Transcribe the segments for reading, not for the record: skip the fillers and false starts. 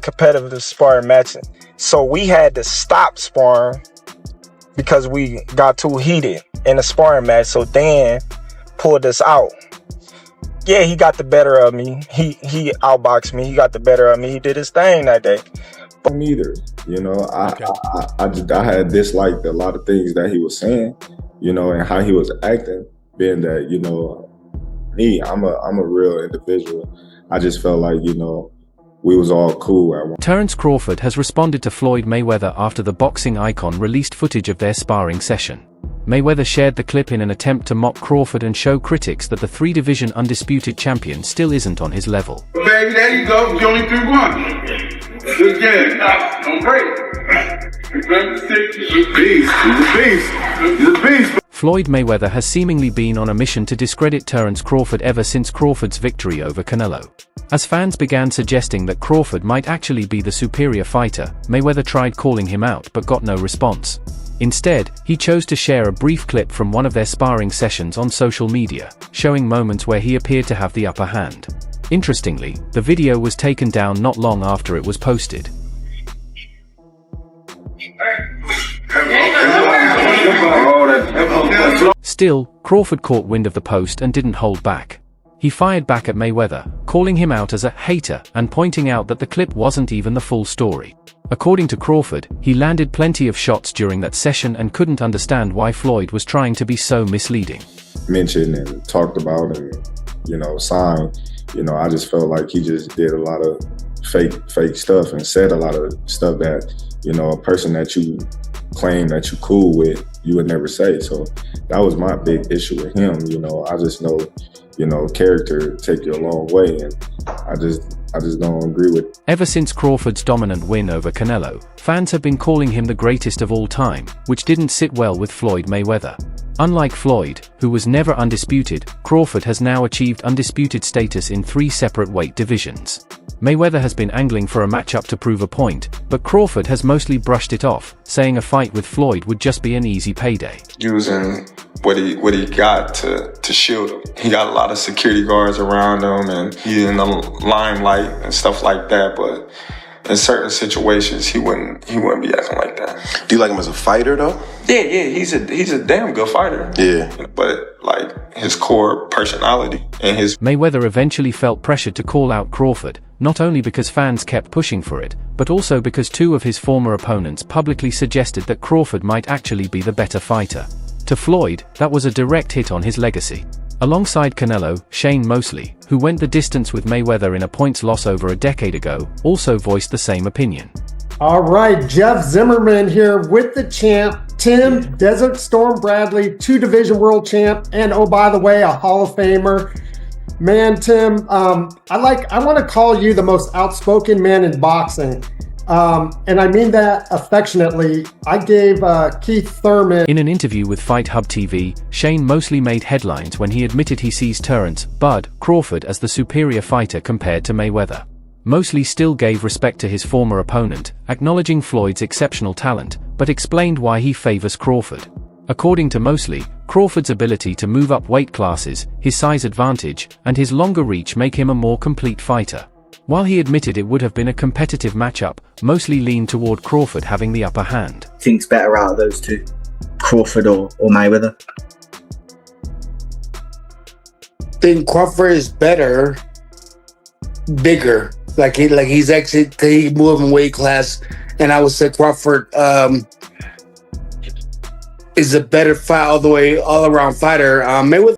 competitive sparring matching. So we had to stop sparring because we got too heated in the sparring match. So Dan pulled us out. Yeah, he got the better of me. He outboxed me. He got the better of me. He did his thing that day. But neither, I had disliked a lot of things that he was saying, and how he was acting, being that, me, I'm a real individual. I just felt like, we was all cool at one. Terence Crawford has responded to Floyd Mayweather after the boxing icon released footage of their sparring session. Mayweather shared the clip in an attempt to mock Crawford and show critics that the three-division undisputed champion still isn't on his level. Baby, there you go. You only threw one. Good game. Don't break. He's a beast. He's a beast. Floyd Mayweather has seemingly been on a mission to discredit Terence Crawford ever since Crawford's victory over Canelo. As fans began suggesting that Crawford might actually be the superior fighter, Mayweather tried calling him out but got no response. Instead, he chose to share a brief clip from one of their sparring sessions on social media, showing moments where he appeared to have the upper hand. Interestingly, the video was taken down not long after it was posted. Still, Crawford caught wind of the post and didn't hold back. He fired back at Mayweather, calling him out as a hater and pointing out that the clip wasn't even the full story. According to Crawford, he landed plenty of shots during that session and couldn't understand why Floyd was trying to be so misleading. Mentioned and talked about and, signed, I just felt like he just did a lot of fake stuff and said a lot of stuff that, a person that you claim that you cool with, you would never say. So that was my big issue with him. I just know, character take you a long way, and I just don't agree with it. Ever since Crawford's dominant win over Canelo, fans have been calling him the greatest of all time, which didn't sit well with Floyd Mayweather. Unlike Floyd, who was never undisputed, Crawford has now achieved undisputed status in 3 separate weight divisions. Mayweather has been angling for a matchup to prove a point, but Crawford has mostly brushed it off, saying a fight with Floyd would just be an easy payday. Using what he got to shield him. He got a lot of security guards around him, and he's in the limelight and stuff like that, but in certain situations, he wouldn't be acting like that. Do you like him as a fighter, though? Yeah, he's a damn good fighter. Yeah. But his core personality and his... Mayweather eventually felt pressured to call out Crawford, not only because fans kept pushing for it, but also because 2 of his former opponents publicly suggested that Crawford might actually be the better fighter. To Floyd, that was a direct hit on his legacy. Alongside Canelo, Shane Mosley, who went the distance with Mayweather in a points loss over a decade ago, also voiced the same opinion. All right, Jeff Zimmerman here with the champ, Tim Desert Storm Bradley, 2-division world champ, and oh, by the way, a Hall of Famer. Man, Tim, I want to call you the most outspoken man in boxing. And I mean that affectionately. I gave Keith Thurman... In an interview with Fight Hub TV, Shane Mosley made headlines when he admitted he sees Terence "Bud" Crawford as the superior fighter compared to Mayweather. Mosley still gave respect to his former opponent, acknowledging Floyd's exceptional talent, but explained why he favors Crawford. According to Mosley, Crawford's ability to move up weight classes, his size advantage, and his longer reach make him a more complete fighter. While he admitted it would have been a competitive matchup, Mosley leaned toward Crawford having the upper hand. Think's better out of those 2, Crawford or Mayweather? I think Crawford is better, bigger. He's actually he moved in weight class, and I would say Crawford is a better fight all-around fighter.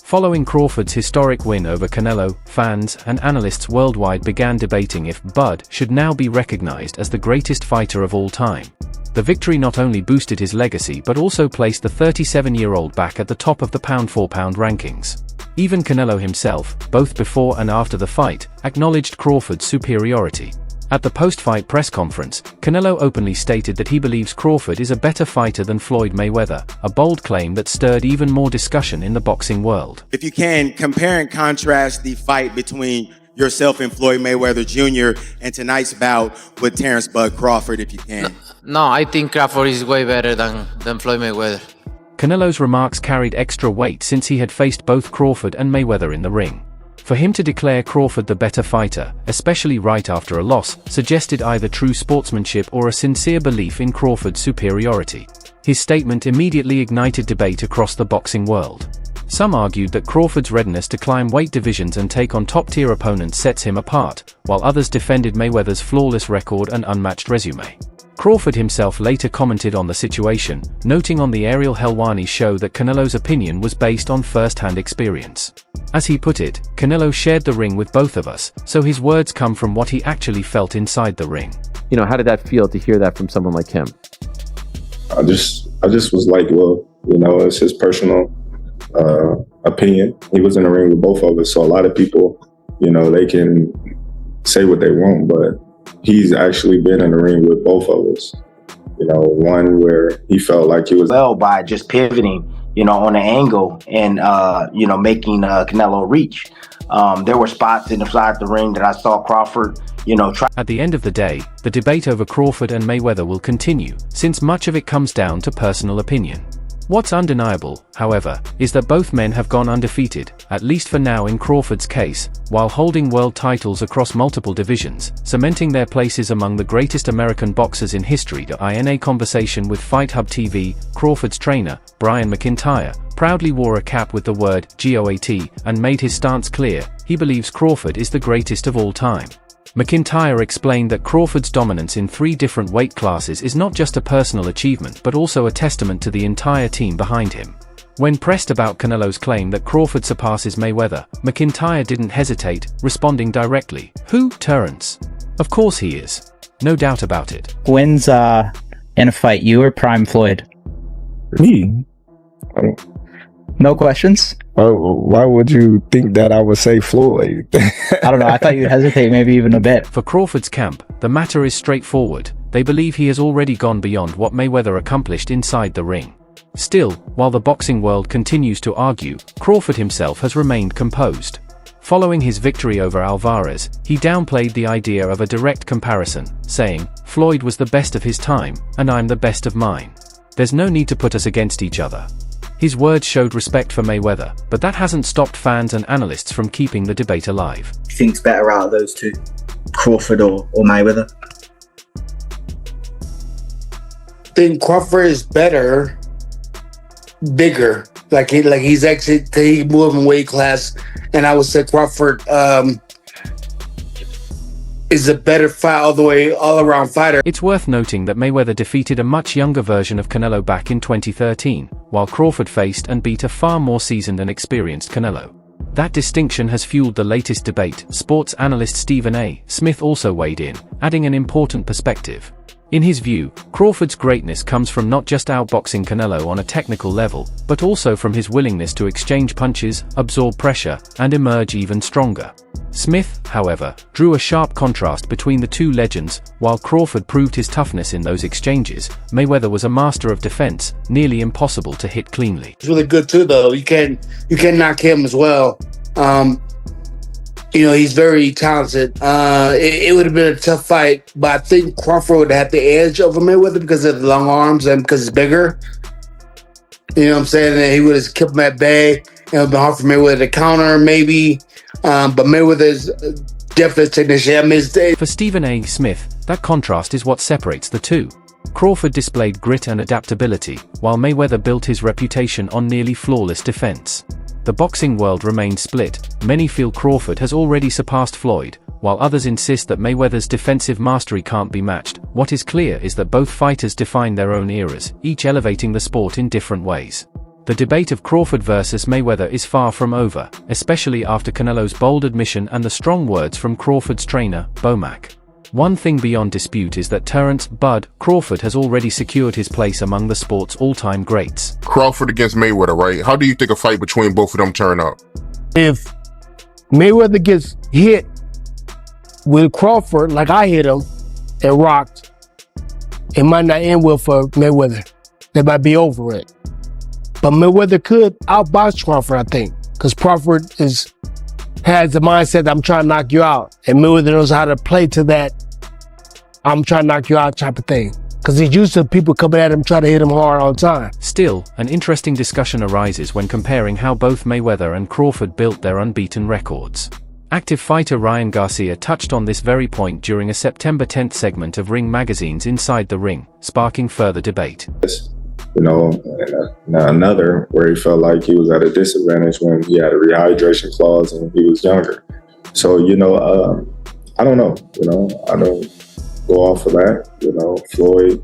Following Crawford's historic win over Canelo, fans and analysts worldwide began debating if Bud should now be recognized as the greatest fighter of all time. The victory not only boosted his legacy but also placed the 37-year-old back at the top of the pound-for-pound rankings. Even Canelo himself, both before and after the fight, acknowledged Crawford's superiority. At the post-fight press conference, Canelo openly stated that he believes Crawford is a better fighter than Floyd Mayweather, a bold claim that stirred even more discussion in the boxing world. If you can, compare and contrast the fight between yourself and Floyd Mayweather Jr. and tonight's bout with Terence "Bud" Crawford, if you can. No, I think Crawford is way better than Floyd Mayweather. Canelo's remarks carried extra weight since he had faced both Crawford and Mayweather in the ring. For him to declare Crawford the better fighter, especially right after a loss, suggested either true sportsmanship or a sincere belief in Crawford's superiority. His statement immediately ignited debate across the boxing world. Some argued that Crawford's readiness to climb weight divisions and take on top-tier opponents sets him apart, while others defended Mayweather's flawless record and unmatched resume. Crawford himself later commented on the situation, noting on the Ariel Helwani show that Canelo's opinion was based on first-hand experience. As he put it, Canelo shared the ring with both of us, so his words come from what he actually felt inside the ring. You know, how did that feel to hear that from someone like him? I just was like, well, you know, it's his personal opinion. He was in the ring with both of us, so a lot of people, you know, they can say what they want, but he's actually been in the ring with both of us. You know, one where he felt like he was well by just pivoting, you know, on the angle and you know, making Canelo reach. There were spots inside the ring that I saw Crawford, you know, try. At the end of the day, the debate over Crawford and Mayweather will continue, since much of it comes down to personal opinion. What's undeniable, however, is that both men have gone undefeated, at least for now in Crawford's case, while holding world titles across multiple divisions, cementing their places among the greatest American boxers in history. In a conversation with Fight Hub TV, Crawford's trainer, Brian McIntyre, proudly wore a cap with the word GOAT and made his stance clear: he believes Crawford is the greatest of all time. McIntyre explained that Crawford's dominance in 3 different weight classes is not just a personal achievement but also a testament to the entire team behind him. When pressed about Canelo's claim that Crawford surpasses Mayweather, McIntyre didn't hesitate, responding directly, "Who, Terence? Of course he is. No doubt about it." Wins in a fight, you or Prime Floyd? Me? No questions? Why would you think that I would say Floyd? I don't know, I thought you'd hesitate maybe even a bit. For Crawford's camp, the matter is straightforward. They believe he has already gone beyond what Mayweather accomplished inside the ring. Still, while the boxing world continues to argue, Crawford himself has remained composed. Following his victory over Alvarez, he downplayed the idea of a direct comparison, saying, "Floyd was the best of his time, and I'm the best of mine. There's no need to put us against each other." His words showed respect for Mayweather, but that hasn't stopped fans and analysts from keeping the debate alive. You think's better out of those two, Crawford or Mayweather? I think Crawford is better, bigger. Like he's actually he moved in weight class, and I would say Crawford is a better fight all around fighter. It's worth noting that Mayweather defeated a much younger version of Canelo back in 2013, while Crawford faced and beat a far more seasoned and experienced Canelo. That distinction has fueled the latest debate. Sports analyst Stephen A. Smith also weighed in, adding an important perspective. In his view, Crawford's greatness comes from not just outboxing Canelo on a technical level, but also from his willingness to exchange punches, absorb pressure, and emerge even stronger. Smith, however, drew a sharp contrast between the two legends. While Crawford proved his toughness in those exchanges, Mayweather was a master of defense, nearly impossible to hit cleanly. He's really good too, though. You can knock him as well. You know, he's very talented. It would have been a tough fight, but I think Crawford would have the edge over Mayweather because of the long arms and because he's bigger. You know what I'm saying? And he would have kept him at bay. It would have been hard for Mayweather to counter, maybe. But Mayweather's definitely a technician. For Stephen A. Smith, that contrast is what separates the two. Crawford displayed grit and adaptability, while Mayweather built his reputation on nearly flawless defense. The boxing world remains split. Many feel Crawford has already surpassed Floyd, while others insist that Mayweather's defensive mastery can't be matched. What is clear is that both fighters define their own eras, each elevating the sport in different ways. The debate of Crawford versus Mayweather is far from over, especially after Canelo's bold admission and the strong words from Crawford's trainer, Bomac. One thing beyond dispute is that Terence "Bud" Crawford has already secured his place among the sport's all-time greats. Crawford against Mayweather, right? How do you think a fight between both of them turn out? If Mayweather gets hit with Crawford like I hit him and rocked, it might not end well for Mayweather. They might be over it. But Mayweather could outbox Crawford, I think, because Crawford has the mindset that I'm trying to knock you out. And Mayweather knows how to play to that I'm trying to knock you out type of thing. Because he's used to people coming at him trying to hit him hard all the time. Still, an interesting discussion arises when comparing how both Mayweather and Crawford built their unbeaten records. Active fighter Ryan Garcia touched on this very point during a September 10th segment of Ring Magazine's Inside the Ring, sparking further debate. You know, and another where he felt like he was at a disadvantage when he had a rehydration clause and he was younger. So, you know, I don't know, you know, I don't go off of that. You know, Floyd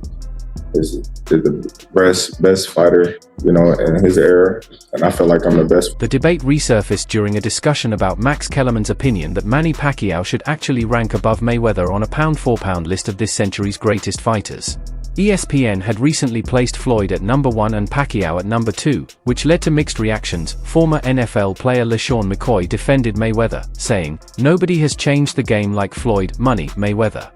is the best fighter, you know, in his era, and I feel like I'm the best. The debate resurfaced during a discussion about Max Kellerman's opinion that Manny Pacquiao should actually rank above Mayweather on a pound-for-pound list of this century's greatest fighters. ESPN had recently placed Floyd at number 1 and Pacquiao at number 2, which led to mixed reactions. Former NFL player LaShawn McCoy defended Mayweather, saying, "Nobody has changed the game like Floyd, Money, Mayweather."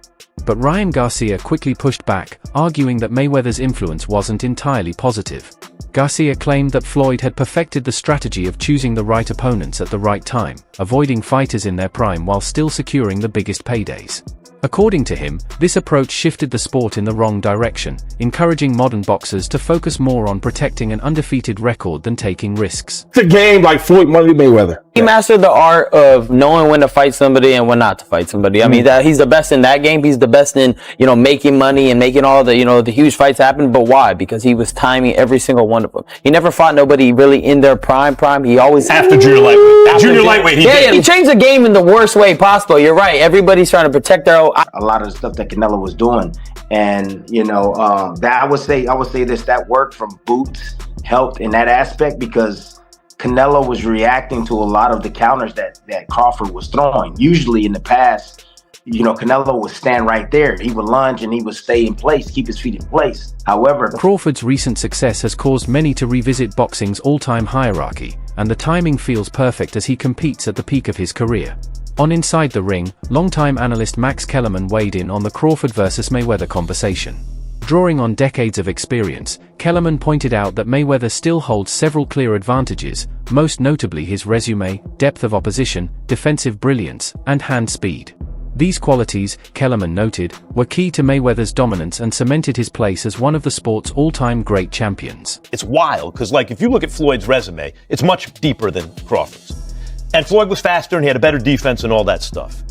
But Ryan Garcia quickly pushed back, arguing that Mayweather's influence wasn't entirely positive. Garcia claimed that Floyd had perfected the strategy of choosing the right opponents at the right time, avoiding fighters in their prime while still securing the biggest paydays. According to him, this approach shifted the sport in the wrong direction, encouraging modern boxers to focus more on protecting an undefeated record than taking risks. It's a game like Floyd Money Mayweather. He mastered the art of knowing when to fight somebody and when not to fight somebody. I mean, he's the best in that game. He's the best in, you know, making money and making all the, you know, the huge fights happen. But why? Because he was timing every single one of them. He never fought nobody really in their prime. He always after junior lightweight. Junior lightweight. He changed the game in the worst way possible. You're right. Everybody's trying to protect their own. A lot of the stuff that Canelo was doing, and you know, that I would say this, that work from Boots helped in that aspect, because Canelo was reacting to a lot of the counters that Crawford was throwing. Usually in the past, you know, Canelo would stand right there. He would lunge and he would stay in place, keep his feet in place. However, Crawford's recent success has caused many to revisit boxing's all-time hierarchy, and the timing feels perfect as he competes at the peak of his career. On Inside the Ring, longtime analyst Max Kellerman weighed in on the Crawford vs. Mayweather conversation. Drawing on decades of experience, Kellerman pointed out that Mayweather still holds several clear advantages, most notably his resume, depth of opposition, defensive brilliance, and hand speed. These qualities, Kellerman noted, were key to Mayweather's dominance and cemented his place as one of the sport's all-time great champions. It's wild, because like if you look at Floyd's resume, it's much deeper than Crawford's. And Floyd was faster and he had a better defense and all that stuff.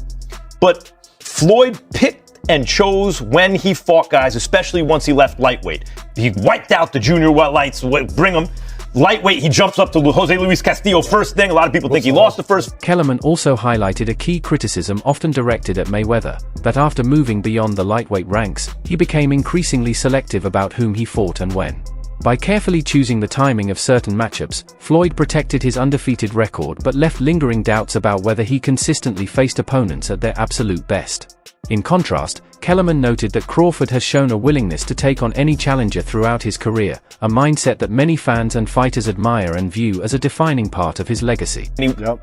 But Floyd picked and chose when he fought guys, especially once he left lightweight. He wiped out the junior lights, bring him. Lightweight, he jumps up to Jose Luis Castillo first thing. A lot of people think he lost the first. Kellerman also highlighted a key criticism often directed at Mayweather, that after moving beyond the lightweight ranks, he became increasingly selective about whom he fought and when. By carefully choosing the timing of certain matchups, Floyd protected his undefeated record but left lingering doubts about whether he consistently faced opponents at their absolute best. In contrast, Kellerman noted that Crawford has shown a willingness to take on any challenger throughout his career, a mindset that many fans and fighters admire and view as a defining part of his legacy.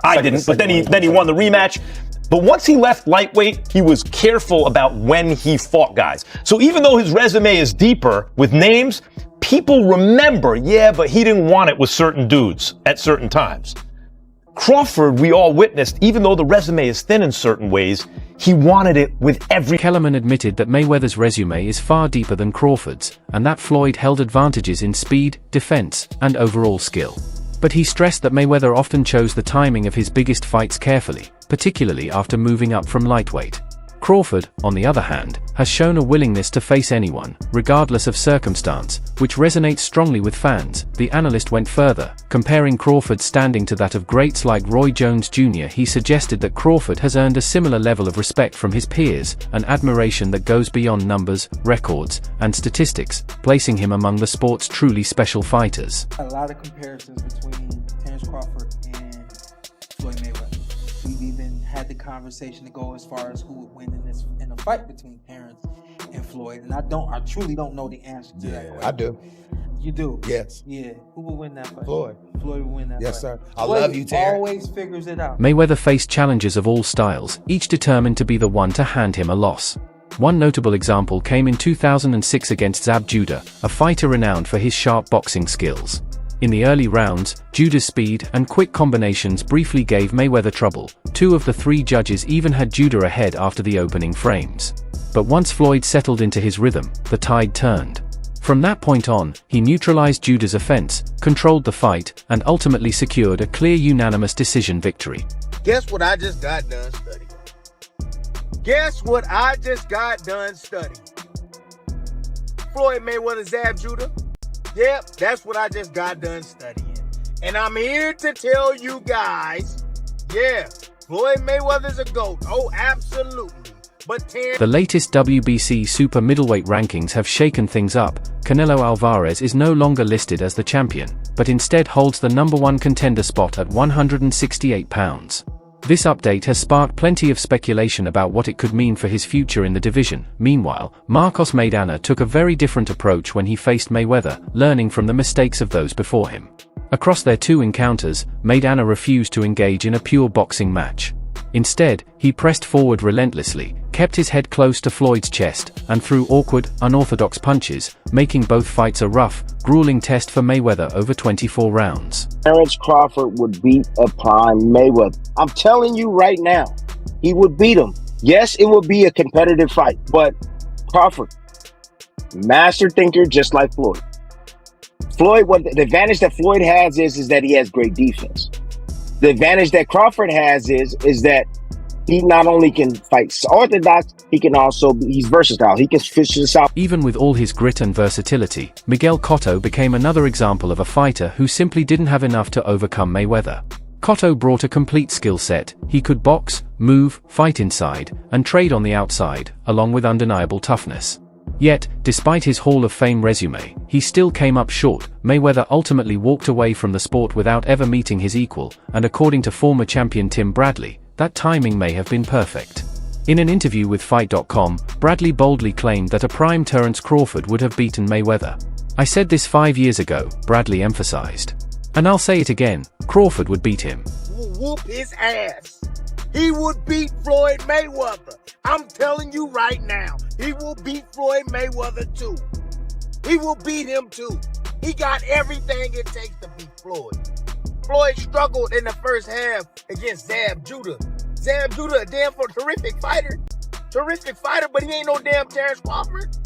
I didn't, but then he won the rematch. But once he left lightweight, he was careful about when he fought guys. So even though his resume is deeper with names, people remember, yeah, but he didn't want it with certain dudes at certain times. Crawford, we all witnessed, even though the resume is thin in certain ways, he wanted it with every... Kellerman admitted that Mayweather's resume is far deeper than Crawford's, and that Floyd held advantages in speed, defense, and overall skill. But he stressed that Mayweather often chose the timing of his biggest fights carefully, particularly after moving up from lightweight. Crawford, on the other hand, has shown a willingness to face anyone, regardless of circumstance, which resonates strongly with fans. The analyst went further, comparing Crawford's standing to that of greats like Roy Jones Jr. He suggested that Crawford has earned a similar level of respect from his peers, an admiration that goes beyond numbers, records, and statistics, placing him among the sport's truly special fighters. A lot of comparisons between Terence Crawford and Floyd Mayweather. We've even had the conversation to go as far as who would win in a fight between Terence and Floyd, and I truly don't know the answer to that question. I do. You do? Yes. Yeah. Who will win that fight? Floyd. Floyd will win that fight. Yes, sir. I Floyd love you, Terence. Always figures it out. Mayweather faced challengers of all styles, each determined to be the one to hand him a loss. One notable example came in 2006 against Zab Judah, a fighter renowned for his sharp boxing skills. In the early rounds, Judah's speed and quick combinations briefly gave Mayweather trouble. 2 of the 3 judges even had Judah ahead after the opening frames. But once Floyd settled into his rhythm, the tide turned. From that point on, he neutralized Judah's offense, controlled the fight, and ultimately secured a clear unanimous decision victory. Guess what I just got done studying? Guess what I just got done studying? Floyd Mayweather, Zab Judah? Yep, that's what I just got done studying. And I'm here to tell you guys, yeah, Floyd Mayweather's a GOAT. Oh, absolutely. But the latest WBC super middleweight rankings have shaken things up. Canelo Alvarez is no longer listed as the champion, but instead holds the #1 contender spot at 168 pounds. This update has sparked plenty of speculation about what it could mean for his future in the division. Meanwhile, Marcos Maidana took a very different approach when he faced Mayweather, learning from the mistakes of those before him. Across their 2 encounters, Maidana refused to engage in a pure boxing match. Instead, he pressed forward relentlessly, kept his head close to Floyd's chest, and threw awkward, unorthodox punches, making both fights a rough, grueling test for Mayweather over 24 rounds. Terence Crawford would beat a prime Mayweather. I'm telling you right now, he would beat him. Yes, it would be a competitive fight, but Crawford, master thinker just like Floyd. What the advantage that Floyd has is that he has great defense. The advantage that Crawford has is that he not only can fight orthodox, he's versatile. He can fish this out. Even with all his grit and versatility, Miguel Cotto became another example of a fighter who simply didn't have enough to overcome Mayweather. Cotto brought a complete skill set. He could box, move, fight inside, and trade on the outside, along with undeniable toughness. Yet, despite his Hall of Fame resume, he still came up short. Mayweather ultimately walked away from the sport without ever meeting his equal, and according to former champion Tim Bradley, that timing may have been perfect. In an interview with Fight.com, Bradley boldly claimed that a prime Terence Crawford would have beaten Mayweather. "I said this 5 years ago," Bradley emphasized. "And I'll say it again, Crawford would beat him." Whoop his ass. He would beat Floyd Mayweather. I'm telling you right now, he will beat Floyd Mayweather too. He will beat him too. He got everything it takes to beat Floyd. Floyd struggled in the first half against Zab Judah. Zab Judah, a damn terrific fighter. Terrific fighter, but he ain't no damn Terence Crawford.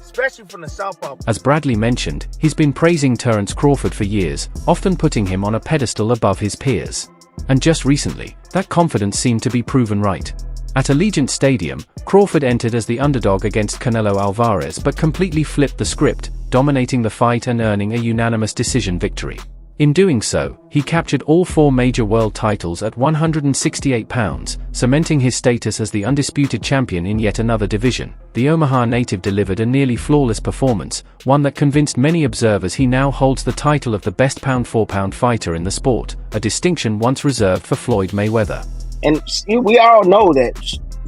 Especially from the southpaw. As Bradley mentioned, he's been praising Terence Crawford for years, often putting him on a pedestal above his peers. And just recently, that confidence seemed to be proven right. At Allegiant Stadium, Crawford entered as the underdog against Canelo Alvarez but completely flipped the script, dominating the fight and earning a unanimous decision victory. In doing so, he captured all 4 major world titles at 168 pounds, cementing his status as the undisputed champion in yet another division. The Omaha native delivered a nearly flawless performance, one that convinced many observers he now holds the title of the best pound-for-pound fighter in the sport, a distinction once reserved for Floyd Mayweather. And we all know that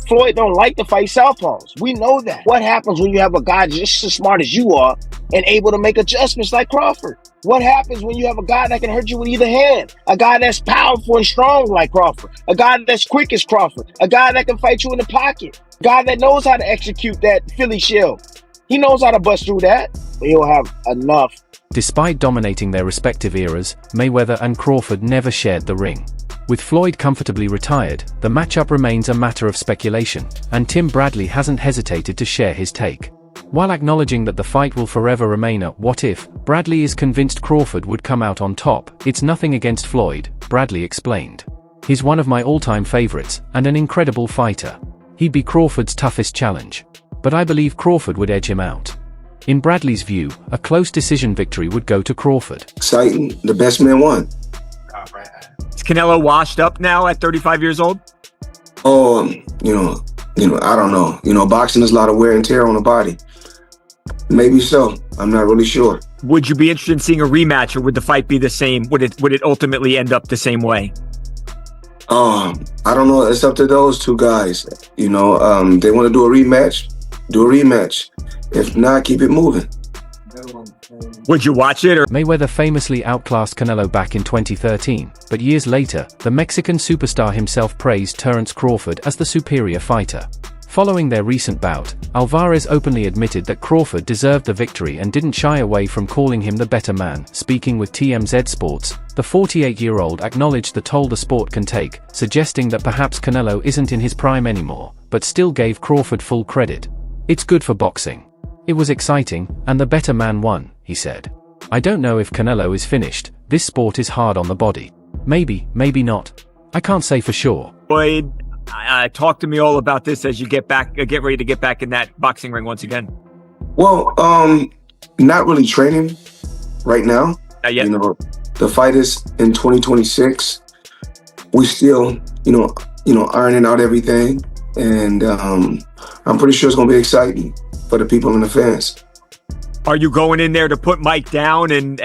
Floyd don't like to fight southpaws. We know that. What happens when you have a guy just as smart as you are and able to make adjustments like Crawford? What happens when you have a guy that can hurt you with either hand? A guy that's powerful and strong like Crawford. A guy that's quick as Crawford. A guy that can fight you in the pocket. A guy that knows how to execute that Philly shell. He knows how to bust through that. But he'll have enough. Despite dominating their respective eras, Mayweather and Crawford never shared the ring. With Floyd comfortably retired, the matchup remains a matter of speculation, and Tim Bradley hasn't hesitated to share his take. While acknowledging that the fight will forever remain a "what if," Bradley is convinced Crawford would come out on top. "It's nothing against Floyd," Bradley explained. "He's one of my all-time favorites, and an incredible fighter. He'd be Crawford's toughest challenge. But I believe Crawford would edge him out." In Bradley's view, a close decision victory would go to Crawford. Exciting, the best man won. Is Canelo washed up now at 35 years old? Oh, I don't know. Boxing is a lot of wear and tear on the body. Maybe so. I'm not really sure. Would you be interested in seeing a rematch, or would the fight be the same? Would it ultimately end up the same way? I don't know. It's up to those two guys. They want to do a rematch, do a rematch. If not, keep it moving. Would you watch it? Or Mayweather famously outclassed Canelo back in 2013, but years later, the Mexican superstar himself praised Terence Crawford as the superior fighter. Following their recent bout, Alvarez openly admitted that Crawford deserved the victory and didn't shy away from calling him the better man. Speaking with TMZ Sports, the 48-year-old acknowledged the toll the sport can take, suggesting that perhaps Canelo isn't in his prime anymore, but still gave Crawford full credit. "It's good for boxing. It was exciting, and the better man won," he said. "I don't know if Canelo is finished. This sport is hard on the body. Maybe, maybe not. I can't say for sure." Floyd, talk to me all about this as you get ready to get back in that boxing ring once again. Well, not really training right now. Not yet. You know, the fight is in 2026. We still, ironing out everything, and I'm pretty sure it's gonna be exciting for the people and the fans. Are you going in there to put Mike down and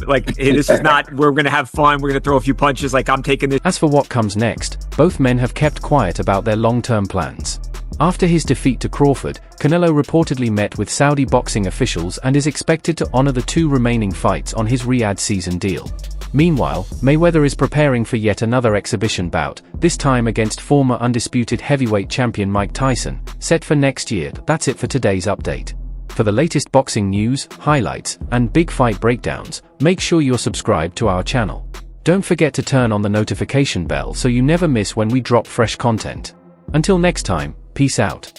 like, hey, this is not, we're going to have fun, we're going to throw a few punches, like I'm taking this? As for what comes next, both men have kept quiet about their long-term plans. After his defeat to Crawford, Canelo reportedly met with Saudi boxing officials and is expected to honor the 2 remaining fights on his Riyadh season deal. Meanwhile, Mayweather is preparing for yet another exhibition bout, this time against former undisputed heavyweight champion Mike Tyson, set for next year. That's it for today's update. For the latest boxing news, highlights, and big fight breakdowns, make sure you're subscribed to our channel. Don't forget to turn on the notification bell so you never miss when we drop fresh content. Until next time, peace out.